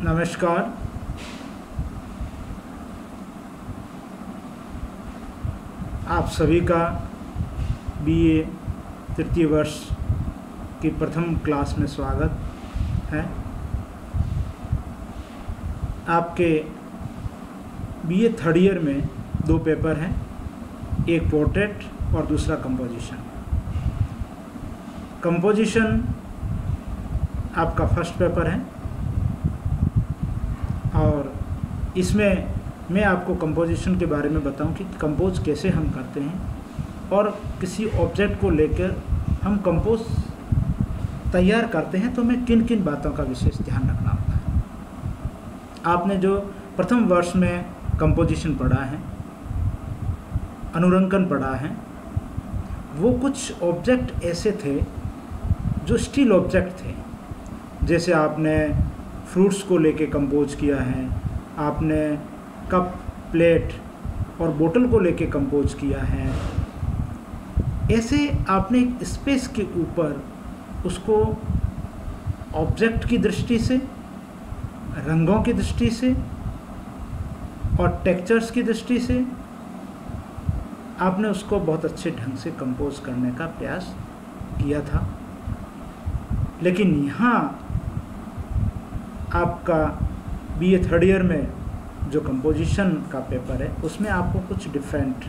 नमस्कार। आप सभी का बीए तृतीय वर्ष की प्रथम क्लास में स्वागत है। आपके बीए थर्ड ईयर में दो पेपर हैं, एक पोर्ट्रेट और दूसरा कंपोजिशन। कंपोजिशन आपका फर्स्ट पेपर है और इसमें मैं आपको कंपोजिशन के बारे में बताऊं कि कंपोज कैसे हम करते हैं और किसी ऑब्जेक्ट को लेकर हम कंपोज तैयार करते हैं तो हमें किन किन बातों का विशेष ध्यान रखना होता है। आपने जो प्रथम वर्ष में कंपोजिशन पढ़ा है, अनुरंकन पढ़ा है, वो कुछ ऑब्जेक्ट ऐसे थे जो स्टिल ऑब्जेक्ट थे। जैसे आपने फ्रूट्स को लेके कंपोज किया है, आपने कप, प्लेट और बोतल को लेके कंपोज किया है। ऐसे आपने एक स्पेस के ऊपर उसको ऑब्जेक्ट की दृष्टि से, रंगों की दृष्टि से और टेक्सचर्स की दृष्टि से आपने उसको बहुत अच्छे ढंग से कंपोज करने का प्रयास किया था। लेकिन यहाँ आपका बीए थर्ड ईयर में जो कंपोजिशन का पेपर है उसमें आपको कुछ डिफरेंट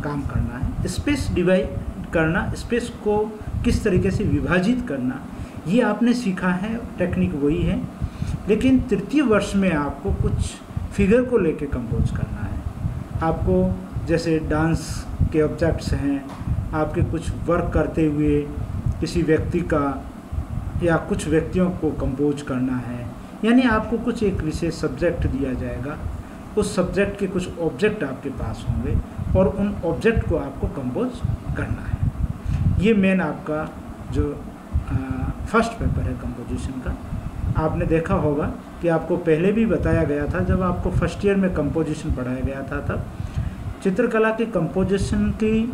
काम करना है। स्पेस डिवाइड करना, स्पेस को किस तरीके से विभाजित करना, ये आपने सीखा है, टेक्निक वही है। लेकिन तृतीय वर्ष में आपको कुछ फिगर को लेके कंपोज करना है। आपको जैसे डांस के ऑब्जेक्ट्स हैं, आपके कुछ वर्क करते हुए किसी व्यक्ति का या कुछ व्यक्तियों को कंपोज करना है, यानी आपको कुछ एक विशेष सब्जेक्ट दिया जाएगा, उस सब्जेक्ट के कुछ ऑब्जेक्ट आपके पास होंगे और उन ऑब्जेक्ट को आपको कंपोज करना है। ये मेन आपका जो फर्स्ट पेपर है कंपोजिशन का। आपने देखा होगा कि आपको पहले भी बताया गया था, जब आपको फर्स्ट ईयर में कंपोजिशन पढ़ाया गया था, तब चित्रकला के कंपोजिशन की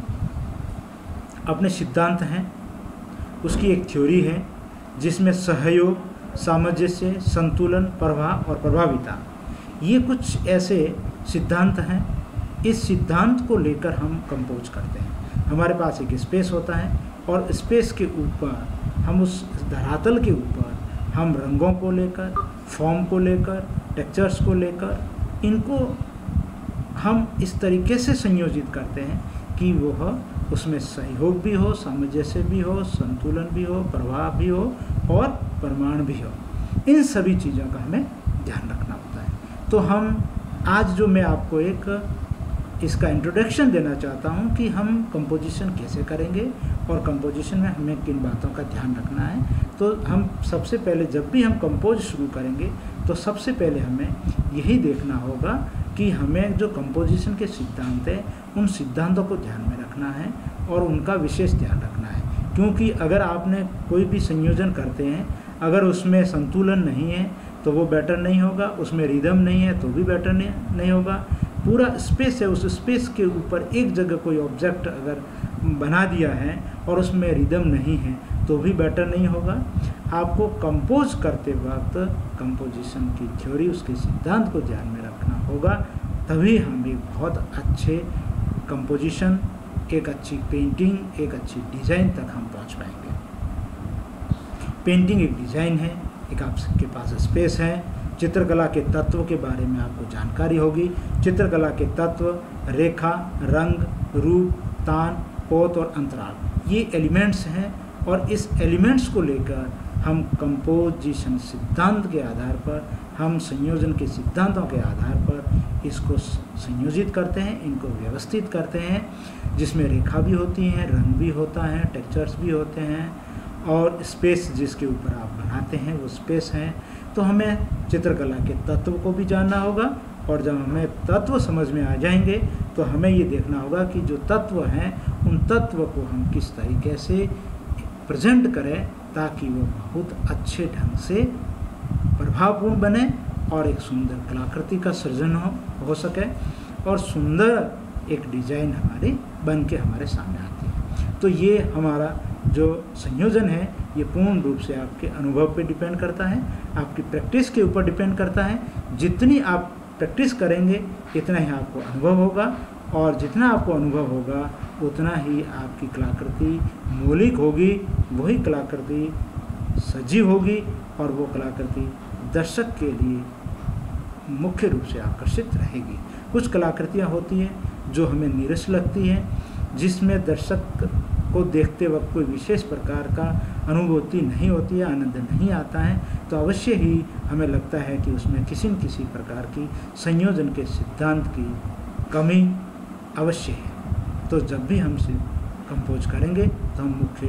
अपने सिद्धांत हैं, उसकी एक थ्योरी है जिसमें सहयोग, सामंजस्य, संतुलन, प्रवाह और प्रभाविता, ये कुछ ऐसे सिद्धांत हैं। इस सिद्धांत को लेकर हम कंपोज करते हैं। हमारे पास एक स्पेस होता है और स्पेस के ऊपर हम उस धरातल के ऊपर हम रंगों को लेकर, फॉर्म को लेकर, टेक्सचर्स को लेकर, इनको हम इस तरीके से संयोजित करते हैं कि वह उसमें सहयोग भी हो, सामंजस्य भी हो, संतुलन भी हो, प्रभाव भी हो और परिमाण भी हो। इन सभी चीज़ों का हमें ध्यान रखना होता है। तो हम आज जो मैं आपको एक इसका इंट्रोडक्शन देना चाहता हूं कि हम कंपोजिशन कैसे करेंगे और कंपोजिशन में हमें किन बातों का ध्यान रखना है। तो हम सबसे पहले जब भी हम कंपोज शुरू करेंगे तो सबसे पहले हमें यही देखना होगा कि हमें जो कंपोजिशन के सिद्धांत हैं उन सिद्धांतों को ध्यान में रखना है और उनका विशेष ध्यान रखना है। क्योंकि अगर आपने कोई भी संयोजन करते हैं, अगर उसमें संतुलन नहीं है तो वो बेटर नहीं होगा, उसमें रिदम नहीं है तो भी बेटर नहीं होगा। पूरा स्पेस है, उस स्पेस के ऊपर एक जगह कोई ऑब्जेक्ट अगर बना दिया है और उसमें रिदम नहीं है तो भी बेटर नहीं होगा। आपको कंपोज करते वक्त कंपोजिशन की थ्योरी, उसके सिद्धांत को ध्यान में रखना होगा, तभी हम एक बहुत अच्छे कंपोजिशन, एक अच्छी पेंटिंग, एक अच्छी डिज़ाइन तक हम पहुंच पाएंगे। पेंटिंग एक डिज़ाइन है, एक आपके पास स्पेस है। चित्रकला के तत्व के बारे में आपको जानकारी होगी। चित्रकला के तत्व रेखा, रंग, रूप, तान, पोत और अंतराल, ये एलिमेंट्स हैं और इस एलिमेंट्स को लेकर हम कंपोजिशन सिद्धांत के आधार पर, हम संयोजन के सिद्धांतों के आधार पर इसको संयोजित करते हैं, इनको व्यवस्थित करते हैं, जिसमें रेखा भी होती हैं, रंग भी होता है, टेक्सचर्स भी होते हैं और स्पेस जिसके ऊपर आप बनाते हैं वो स्पेस हैं। तो हमें चित्रकला के तत्व को भी जानना होगा और जब हमें तत्व समझ में आ जाएंगे तो हमें ये देखना होगा कि जो तत्व हैं उन तत्व को हम किस तरीके से प्रेजेंट करें ताकि वो बहुत अच्छे ढंग से प्रभावपूर्ण बने और एक सुंदर कलाकृति का सृजन हो सके और सुंदर एक डिजाइन हमारी बन के हमारे सामने आती है। तो ये हमारा जो संयोजन है ये पूर्ण रूप से आपके अनुभव पे डिपेंड करता है, आपकी प्रैक्टिस के ऊपर डिपेंड करता है। जितनी आप प्रैक्टिस करेंगे इतना ही आपको अनुभव होगा, और जितना आपको अनुभव होगा उतना ही आपकी कलाकृति मौलिक होगी, वही कलाकृति सजीव होगी, और वो कलाकृति दर्शक के लिए मुख्य रूप से आकर्षित रहेगी। कुछ कलाकृतियाँ होती हैं जो हमें नीरस लगती हैं, जिसमें दर्शक को देखते वक्त कोई विशेष प्रकार का अनुभूति नहीं होती है, आनंद नहीं आता है, तो अवश्य ही हमें लगता है कि उसमें किसी न किसी प्रकार की संयोजन के सिद्धांत की कमी अवश्य है। तो जब भी हम कंपोज करेंगे तो हम मुख्य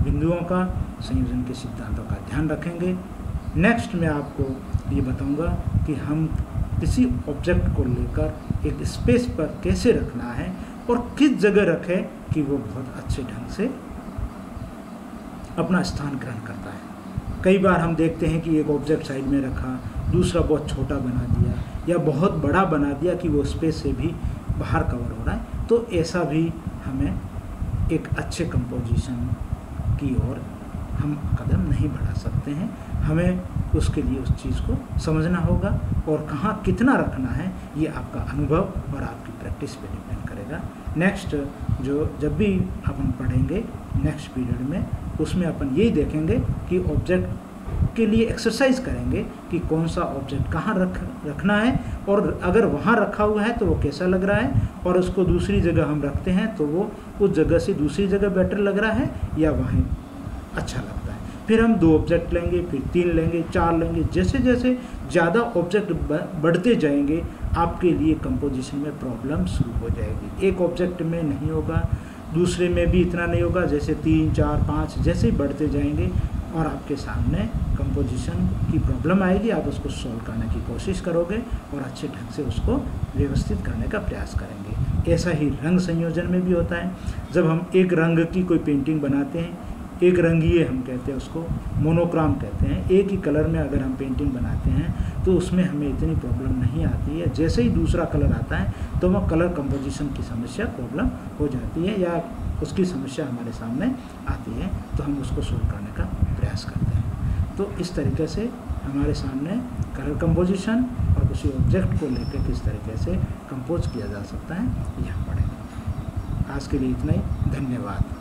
बिंदुओं का, संयोजन के सिद्धांतों का ध्यान रखेंगे। नेक्स्ट मैं आपको ये बताऊंगा कि हम किसी ऑब्जेक्ट को लेकर एक स्पेस पर कैसे रखना है और किस जगह रखें कि वो बहुत अच्छे ढंग से अपना स्थान ग्रहण करता है। कई बार हम देखते हैं कि एक ऑब्जेक्ट साइड में रखा, दूसरा बहुत छोटा बना दिया या बहुत बड़ा बना दिया कि वो स्पेस से भी बाहर कवर हो रहा है, तो ऐसा भी हमें एक अच्छे कंपोजिशन की ओर हम कदम नहीं बढ़ा सकते हैं। हमें उसके लिए उस चीज़ को समझना होगा, और कहाँ कितना रखना है ये आपका अनुभव और आपकी प्रैक्टिस पे डिपेंड करेगा। नेक्स्ट जब भी अपन पढ़ेंगे नेक्स्ट पीरियड में, उसमें अपन यही देखेंगे कि ऑब्जेक्ट के लिए एक्सरसाइज करेंगे कि कौन सा ऑब्जेक्ट कहाँ रखना है, और अगर वहाँ रखा हुआ है तो वो कैसा लग रहा है, और उसको दूसरी जगह हम रखते हैं तो वो उस जगह से दूसरी जगह बेटर लग रहा है या वहीं अच्छा लगता है। फिर हम 2 ऑब्जेक्ट लेंगे, फिर 3 लेंगे, 4 लेंगे। जैसे जैसे ज़्यादा ऑब्जेक्ट बढ़ते जाएंगे आपके लिए कंपोजिशन में प्रॉब्लम शुरू हो जाएगी। एक ऑब्जेक्ट में नहीं होगा, दूसरे में भी इतना नहीं होगा, जैसे 3, 4, 5 जैसे ही बढ़ते जाएंगे और आपके सामने कंपोजिशन की प्रॉब्लम आएगी। आप उसको सॉल्व करने की कोशिश करोगे और अच्छे ढंग से उसको व्यवस्थित करने का प्रयास करेंगे। ऐसा ही रंग संयोजन में भी होता है। जब हम एक रंग की कोई पेंटिंग बनाते हैं, एक रंगीय हम कहते हैं उसको, मोनोक्रोम कहते हैं, एक ही कलर में अगर हम पेंटिंग बनाते हैं तो उसमें हमें इतनी प्रॉब्लम नहीं आती है। जैसे ही दूसरा कलर आता है तो वह कलर कंपोजिशन की समस्या प्रॉब्लम हो जाती है, या उसकी समस्या हमारे सामने आती है, तो हम उसको सोल्व करने का प्रयास करते हैं। तो इस तरीके से हमारे सामने कलर कंपोजिशन और किसी ऑब्जेक्ट को लेकर किस तरीके से कंपोज किया जा सकता है, यह पढ़ेंगे। आज के लिए इतना ही, धन्यवाद।